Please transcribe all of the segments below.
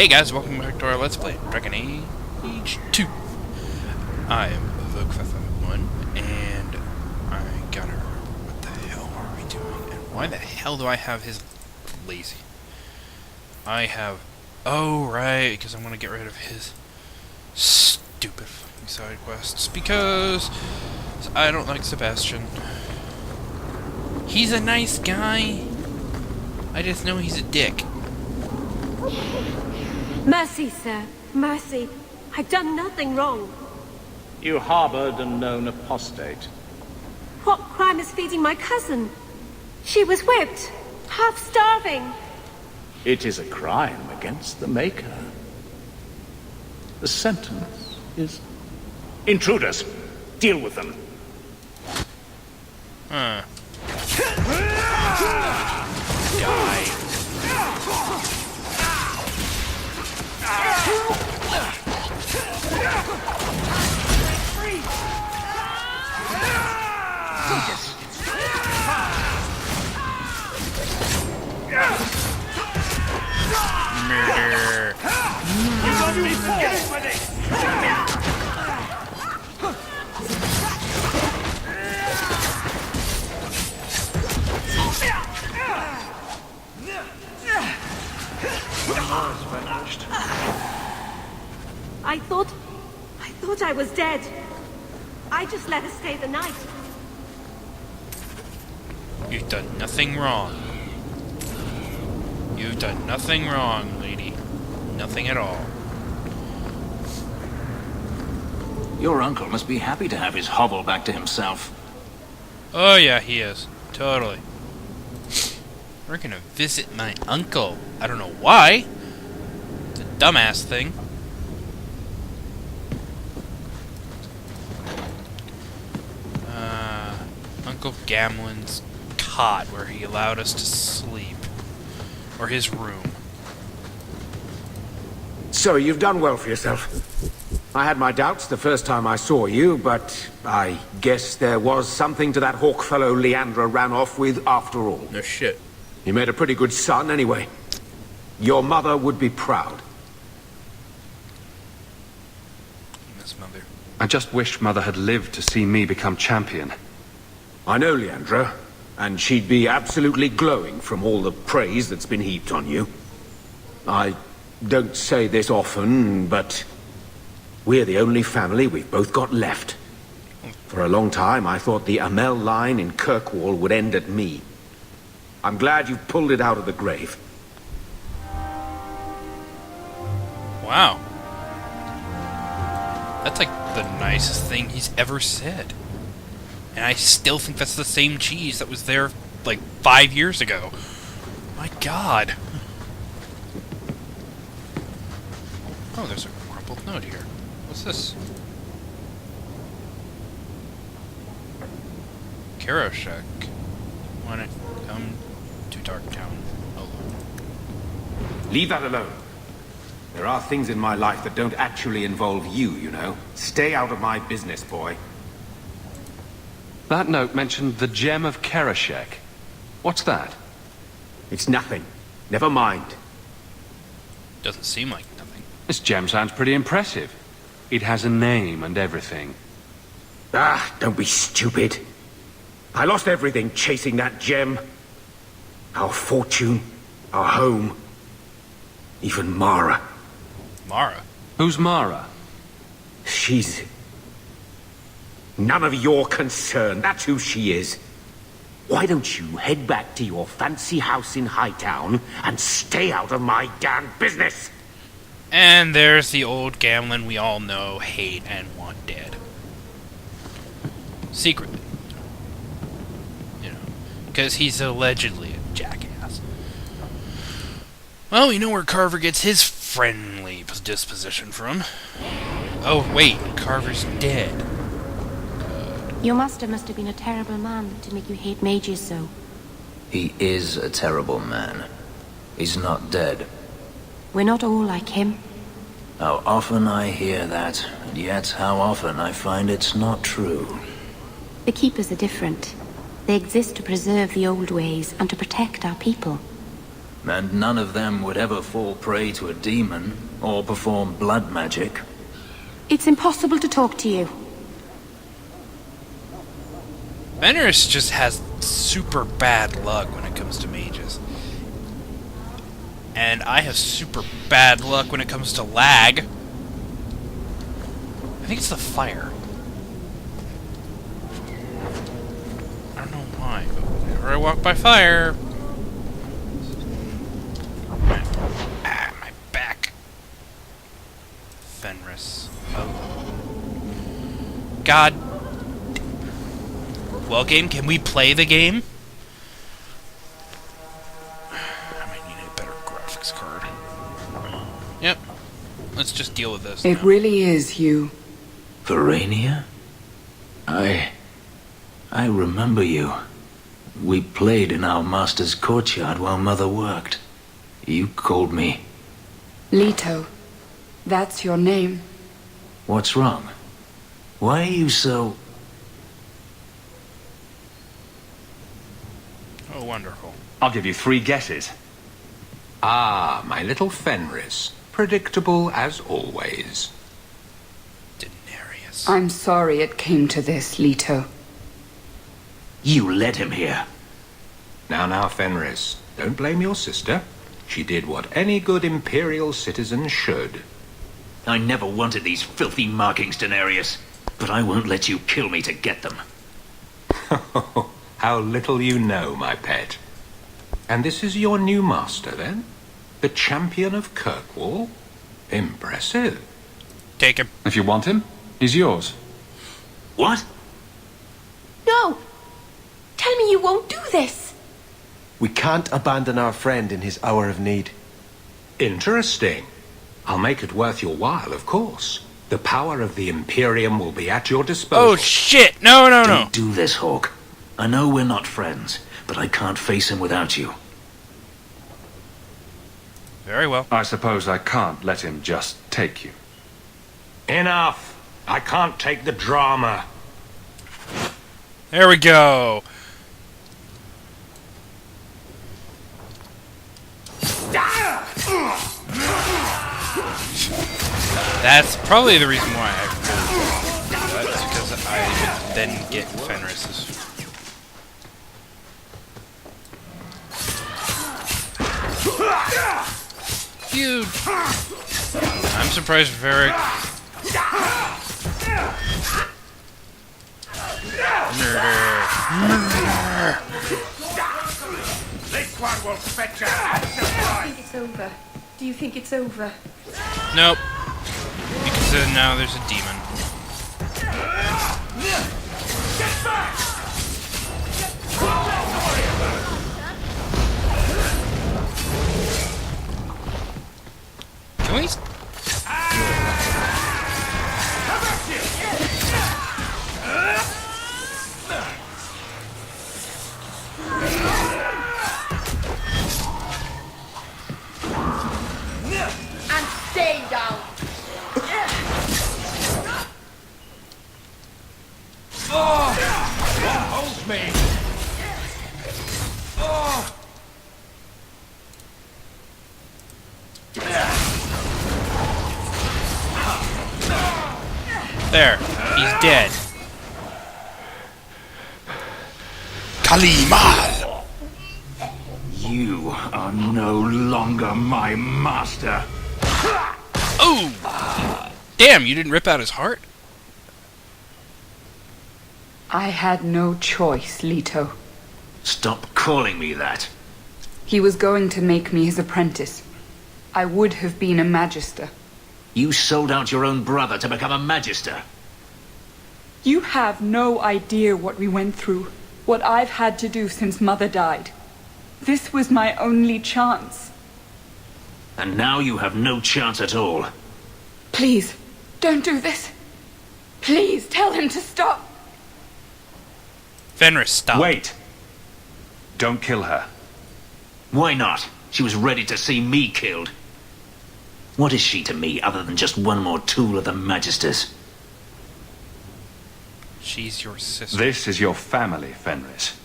Hey guys, welcome back to our Let's Play Dragon Age 2. I am Verric, and I gotta remember what the hell are we doing, and why the hell do I have his lazy? I have... Oh, right, because I want to get rid of his stupid fucking side quests, because I don't like Sebastian. He's a nice guy. I just know he's a dick. Mercy, sir. Mercy. I've done nothing wrong. You harbored a known apostate. What crime is feeding my cousin? She was whipped, half starving. It is a crime against the Maker. The sentence is... Intruders! Deal with them. Huh. Die. Murder. You got me forced with it! I thought I was dead. I just let her stay the night. You've done nothing wrong. You've done nothing wrong, lady. Nothing at all. Your uncle must be happy to have his hovel back to himself. Oh yeah, he is. Totally. We're gonna visit my uncle. I don't know why. It's a dumbass thing. Uncle Gamlen's cot where he allowed us to sleep. Or his room. So, you've done well for yourself. I had my doubts the first time I saw you, but I guess there was something to that Hawke fellow Leandra ran off with after all. No shit. You made a pretty good son anyway. Your mother would be proud. Miss Mother. I just wish Mother had lived to see me become champion. I know Leandra, and she'd be absolutely glowing from all the praise that's been heaped on you. I don't say this often, but we're the only family we've both got left. For a long time, I thought the Amel line in Kirkwall would end at me. I'm glad you pulled it out of the grave. Wow. That's like the nicest thing he's ever said. And I still think that's the same cheese that was there like 5 years ago. My god. Oh, there's a crumpled note here. What's this? Karoshek. Wanna come to Darktown alone. Leave that alone. There are things in my life that don't actually involve you, you know. Stay out of my business, boy. That note mentioned the Gem of Karoshek. What's that? It's nothing. Never mind. Doesn't seem like nothing. This gem sounds pretty impressive. It has a name and everything. Ah, don't be stupid. I lost everything chasing that gem. Our fortune, our home, even Mara. Mara? Who's Mara? She's... none of your concern. That's who she is. Why don't you head back to your fancy house in Hightown and stay out of my damn business? And there's the old Gamlen we all know, hate, and want dead. Secretly. You know, because he's allegedly a jackass. Well, we know where Carver gets his friendly disposition from. Oh, wait, Carver's dead. Your master must have been a terrible man to make you hate mages so. He is a terrible man. He's not dead. We're not all like him. How often I hear that, and yet how often I find it's not true. The Keepers are different. They exist to preserve the old ways and to protect our people. And none of them would ever fall prey to a demon or perform blood magic. It's impossible to talk to you. Fenris just has super bad luck when it comes to mages. And I have super bad luck when it comes to lag. I think it's the fire. I don't know why, but whenever I walk by fire... my back. Fenris. Oh. God. Well, game, can we play the game? I might need a better graphics card. Yep. Let's just deal with this. It now. really is you. Verania? I remember you. We played in our master's courtyard while Mother worked. You called me. Leto. That's your name. What's wrong? Why are you so... Oh, wonderful. I'll give you 3 guesses. Ah, my little Fenris. Predictable as always. Denarius. I'm sorry it came to this, Leto. You led him here. Now, Fenris. Don't blame your sister. She did what any good Imperial citizen should. I never wanted these filthy markings, Denarius. But I won't let you kill me to get them. How little you know, my pet. And this is your new master, then? The champion of Kirkwall? Impressive. Take him. If you want him, he's yours. What? No! Tell me you won't do this! We can't abandon our friend in his hour of need. Interesting. I'll make it worth your while, of course. The power of the Imperium will be at your disposal. Oh, shit! No. Don't do this, Hawke. I know we're not friends, but I can't face him without you. Very well. I suppose I can't let him just take you. Enough! I can't take the drama. There we go. That's probably the reason why I really do that. It's because I would then get Fenris's. Huge. I'm surprised Verric. Murder. This one will fetch us. I think it's over. Do you think it's over? Nope. Because now there's a demon. Get back! Can we? And stay down! Hold me! There. He's dead. Kalimal! You are no longer my master. Oh! Damn, you didn't rip out his heart? I had no choice, Leto. Stop calling me that. He was going to make me his apprentice. I would have been a magister. You sold out your own brother to become a magister. You have no idea what we went through, what I've had to do since Mother died. This was my only chance. And now you have no chance at all. Please, don't do this. Please, tell him to stop. Fenris, stop. Wait! Don't kill her. Why not? She was ready to see me killed. What is she to me other than just one more tool of the Magisters? She's your sister. This is your family, Fenris.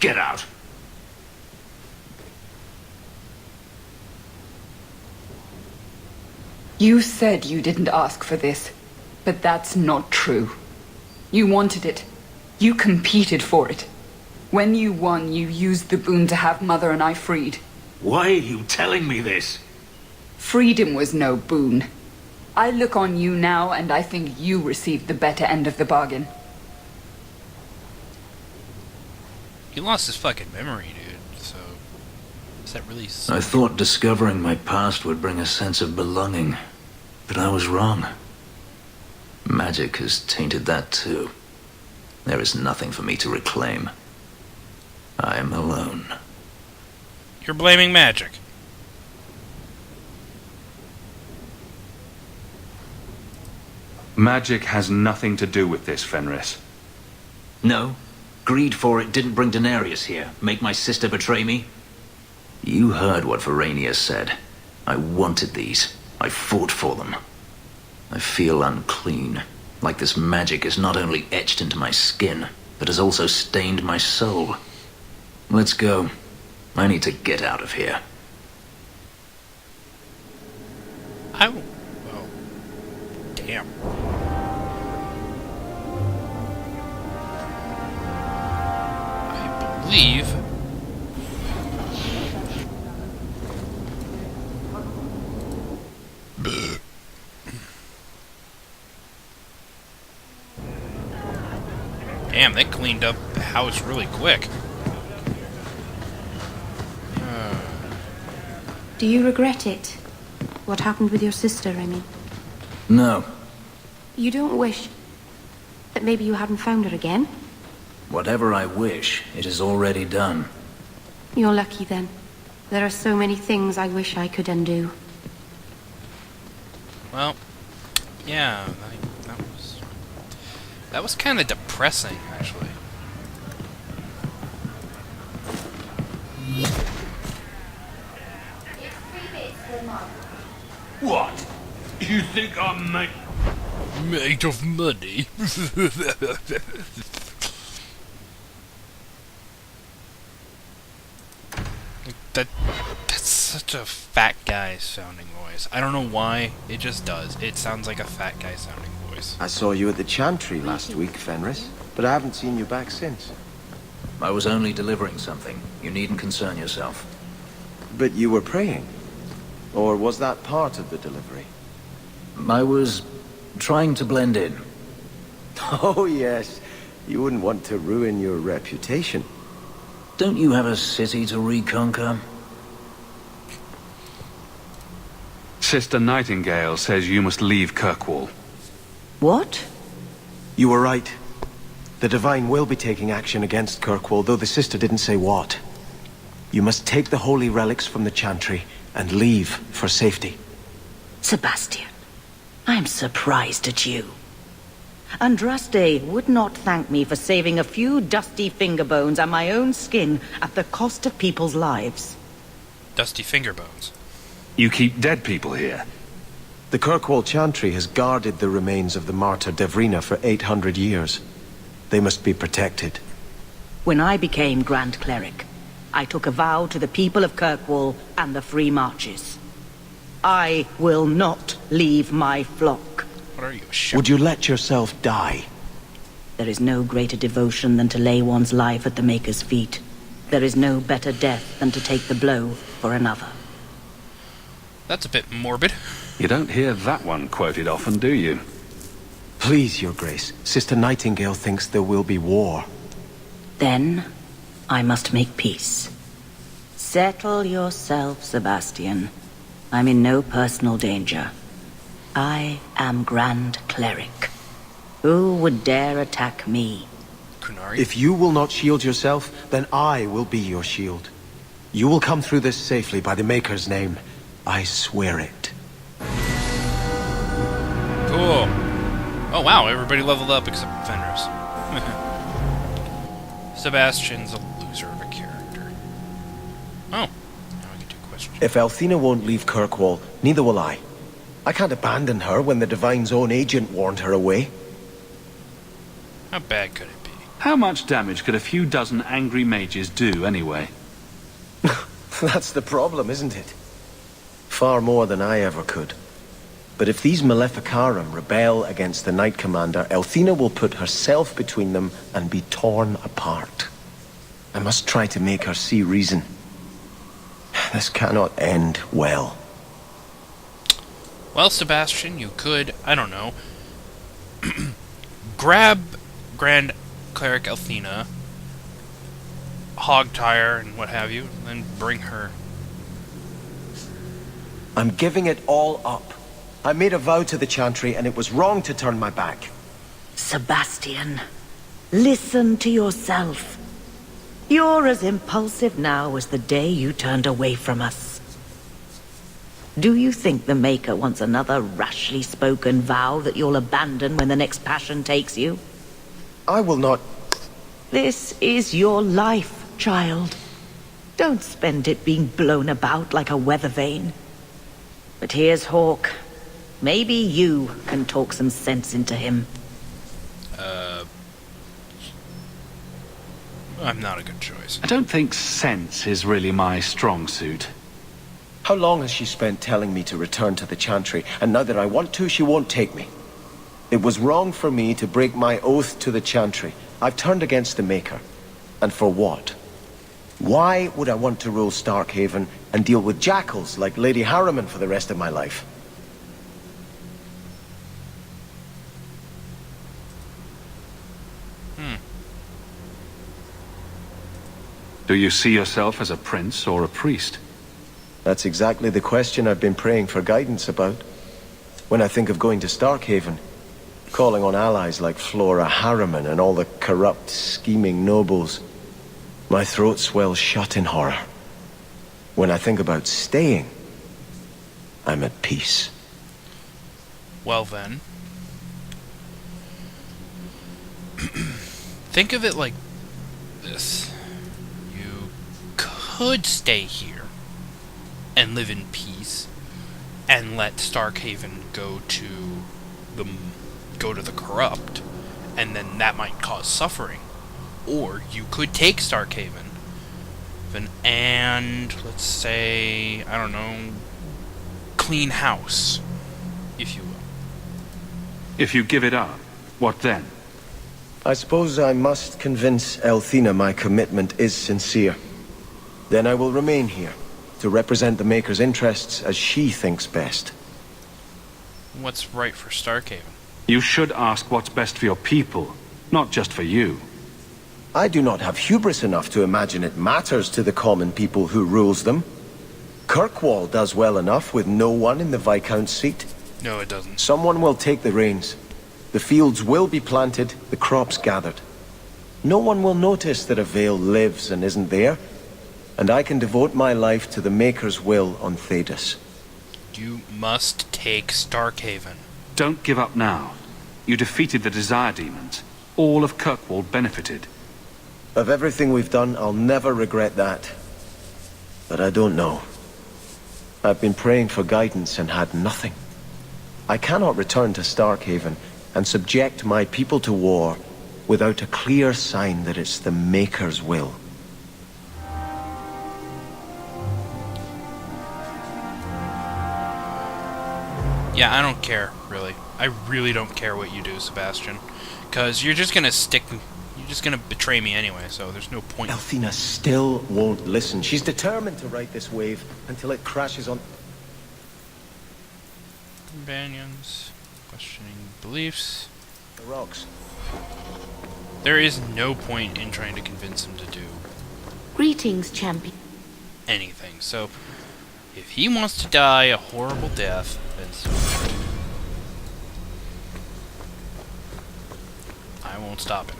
Get out. You said you didn't ask for this, but that's not true. You wanted it. You competed for it. When you won, you used the boon to have Mother and I freed. Why are you telling me this? Freedom was no boon. I look on you now, and I think you received the better end of the bargain. He lost his fucking memory, dude, so... Is that really... I thought discovering my past would bring a sense of belonging, but I was wrong. Magic has tainted that too. There is nothing for me to reclaim. I am alone. You're blaming magic. Magic has nothing to do with this, Fenris. No. Greed for it didn't bring Daenerys here. Make my sister betray me? You heard what Verrania said. I wanted these. I fought for them. I feel unclean. Like this magic is not only etched into my skin, but has also stained my soul. Let's go. I need to get out of here. Oh. Damn. I believe... Damn, they cleaned up the house really quick. Do you regret it? What happened with your sister, I mean? No. You don't wish that maybe you hadn't found her again? Whatever I wish, it is already done. You're lucky then. There are so many things I wish I could undo. Well, yeah, that was kind of depressing, actually. What? You think I'm Made of money? That's such a fat guy sounding voice. I don't know why, it just does. It sounds like a fat guy sounding voice. I saw you at the Chantry last week, Fenris, but I haven't seen you back since. I was only delivering something. You needn't concern yourself. But you were praying? Or was that part of the delivery? I was trying to blend in. Oh, yes. You wouldn't want to ruin your reputation. Don't you have a city to reconquer? Sister Nightingale says you must leave Kirkwall. What? You were right. The Divine will be taking action against Kirkwall, though the sister didn't say what. You must take the holy relics from the Chantry and leave for safety. Sebastian, I'm surprised at you. Andraste would not thank me for saving a few dusty finger bones and my own skin at the cost of people's lives. Dusty finger bones. You keep dead people here. The Kirkwall Chantry has guarded the remains of the martyr Devrina for 800 years. They must be protected. When I became Grand Cleric, I took a vow to the people of Kirkwall and the Free Marches. I will not leave my flock. What are you, a shepherd? Would you let yourself die? There is no greater devotion than to lay one's life at the Maker's feet. There is no better death than to take the blow for another. That's a bit morbid. You don't hear that one quoted often, do you? Please, Your Grace. Sister Nightingale thinks there will be war. Then, I must make peace. Settle yourself, Sebastian. I'm in no personal danger. I am Grand Cleric. Who would dare attack me? Kunari? If you will not shield yourself, then I will be your shield. You will come through this safely by the Maker's name. I swear it. Cool. Oh wow, everybody leveled up except Fenris. Sebastian's a loser of a character. Oh, now I get to question. If Althena won't leave Kirkwall, neither will I. I can't abandon her when the Divine's own agent warned her away. How bad could it be? How much damage could a few dozen angry mages do, anyway? That's the problem, isn't it? Far more than I ever could. But if these Maleficarum rebel against the Knight Commander, Elthina will put herself between them and be torn apart. I must try to make her see reason. This cannot end well. Well, Sebastian, you could, I don't know, grab Grand Cleric Elthina, hog-tie her and what have you, and then bring her. I'm giving it all up. I made a vow to the Chantry, and it was wrong to turn my back. Sebastian, listen to yourself. You're as impulsive now as the day you turned away from us. Do you think the Maker wants another rashly spoken vow that you'll abandon when the next passion takes you? I will not... This is your life, child. Don't spend it being blown about like a weather vane. But here's Hawke. Maybe you can talk some sense into him. I'm not a good choice. I don't think sense is really my strong suit. How long has she spent telling me to return to the Chantry, and now that I want to, she won't take me? It was wrong for me to break my oath to the Chantry. I've turned against the Maker. And for what? Why would I want to rule Starkhaven and deal with jackals like Lady Harriman for the rest of my life? Do you see yourself as a prince or a priest? That's exactly the question I've been praying for guidance about. When I think of going to Starkhaven, calling on allies like Flora Harriman and all the corrupt, scheming nobles, my throat swells shut in horror. When I think about staying, I'm at peace. Well then, think of it like this. You could stay here and live in peace and let Starkhaven go to the corrupt, and then that might cause suffering. Or you could take Starkhaven and, let's say, I don't know, clean house, if you will. If you give it up, what then? I suppose I must convince Elthina my commitment is sincere. Then I will remain here, to represent the Maker's interests as she thinks best. What's right for Starkhaven? You should ask what's best for your people, not just for you. I do not have hubris enough to imagine it matters to the common people who rules them. Kirkwall does well enough with no one in the Viscount's seat. No, it doesn't. Someone will take the reins. The fields will be planted, the crops gathered. No one will notice that a Vale lives and isn't there, and I can devote my life to the Maker's will on Thedas. You must take Starkhaven. Don't give up now. You defeated the Desire Demons. All of Kirkwall benefited. Of everything we've done, I'll never regret that. But I don't know. I've been praying for guidance and had nothing. I cannot return to Starkhaven and subject my people to war without a clear sign that it's the Maker's will. Yeah, I don't care, really. I really don't care what you do, Sebastian. Because you're just gonna betray me anyway, so there's no point. Elthina still won't listen. She's determined to ride this wave until it crashes on... Companions, questioning beliefs. The rocks. There is no point in trying to convince him to do Greetings, champion. anything, so if he wants to die a horrible death, then so be it. I won't stop him.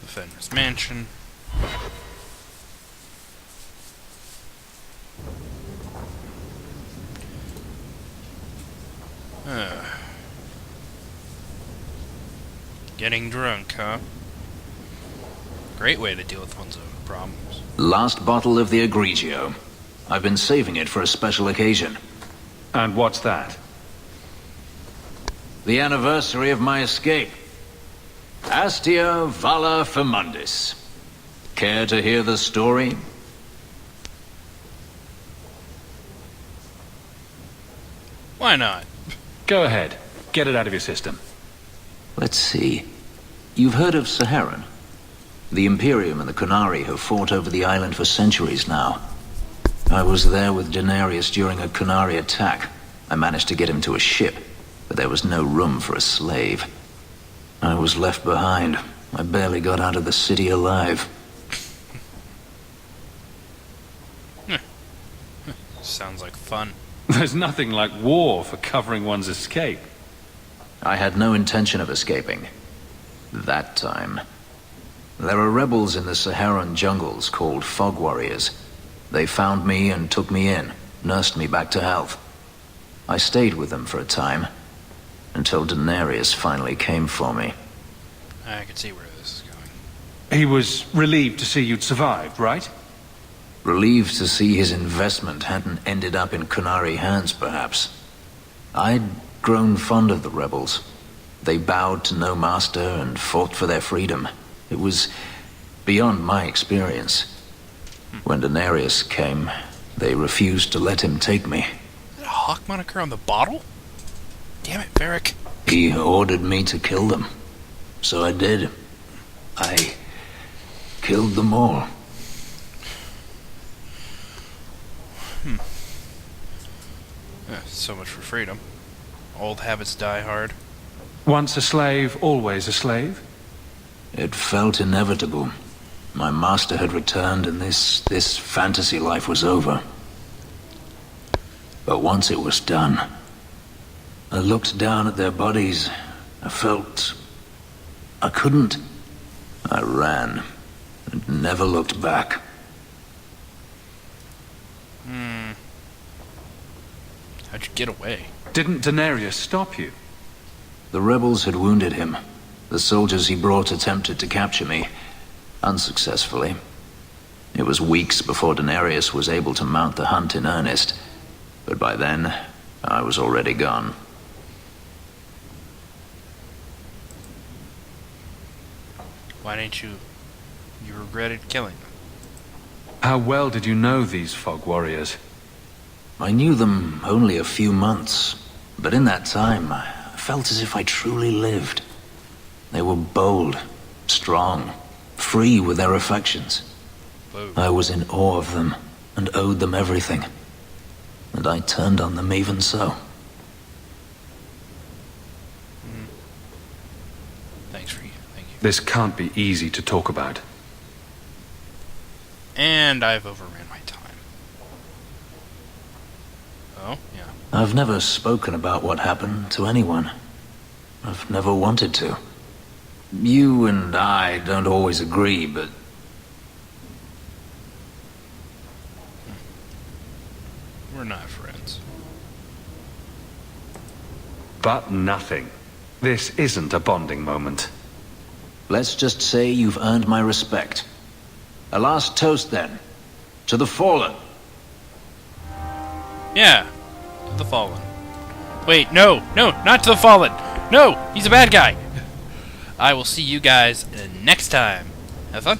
The Fenris Mansion. Getting drunk, huh? Great way to deal with one's own problems. Last bottle of the Egregio. I've been saving it for a special occasion. And what's that? The anniversary of my escape. Astia Vala Firmundis. Care to hear the story? Why not? Go ahead. Get it out of your system. Let's see. You've heard of Saharan? The Imperium and the Qunari have fought over the island for centuries now. I was there with Daenerys during a Qunari attack. I managed to get him to a ship, but there was no room for a slave. I was left behind. I barely got out of the city alive. Sounds like fun. There's nothing like war for covering one's escape. I had no intention of escaping. That time. There are rebels in the Saharan jungles called Fog Warriors. They found me and took me in, nursed me back to health. I stayed with them for a time, until Daenerys finally came for me. I can see where this is going. He was relieved to see you'd survived, right? Relieved to see his investment hadn't ended up in Qunari hands, perhaps. I'd grown fond of the rebels. They bowed to no master and fought for their freedom. It was beyond my experience. When Daenerys came, they refused to let him take me. Is that a Hawke moniker on the bottle? Damn it, Verric. He ordered me to kill them. So I did. I killed them all. So much for freedom. Old habits die hard. Once a slave, always a slave? It felt inevitable. My master had returned and this fantasy life was over. But once it was done, I looked down at their bodies. I felt I couldn't. I ran and never looked back. How'd you get away? Didn't Daenerys stop you? The rebels had wounded him. The soldiers he brought attempted to capture me, unsuccessfully. It was weeks before Daenerys was able to mount the hunt in earnest, but by then, I was already gone. Why didn't you... You regretted killing them? How well did you know these Fog Warriors? I knew them only a few months, but in that time, I felt as if I truly lived. They were bold, strong, free with their affections. Whoa. I was in awe of them and owed them everything. And I turned on them even so. Thanks for you. Thank you. This can't be easy to talk about. And I've overran my time. Oh, yeah. I've never spoken about what happened to anyone. I've never wanted to. You and I don't always agree, but... We're not friends. But nothing. This isn't a bonding moment. Let's just say you've earned my respect. A last toast, then. To the fallen. Yeah, to the Fallen. Wait, no, not to the Fallen. No, he's a bad guy. I will see you guys next time. Have fun.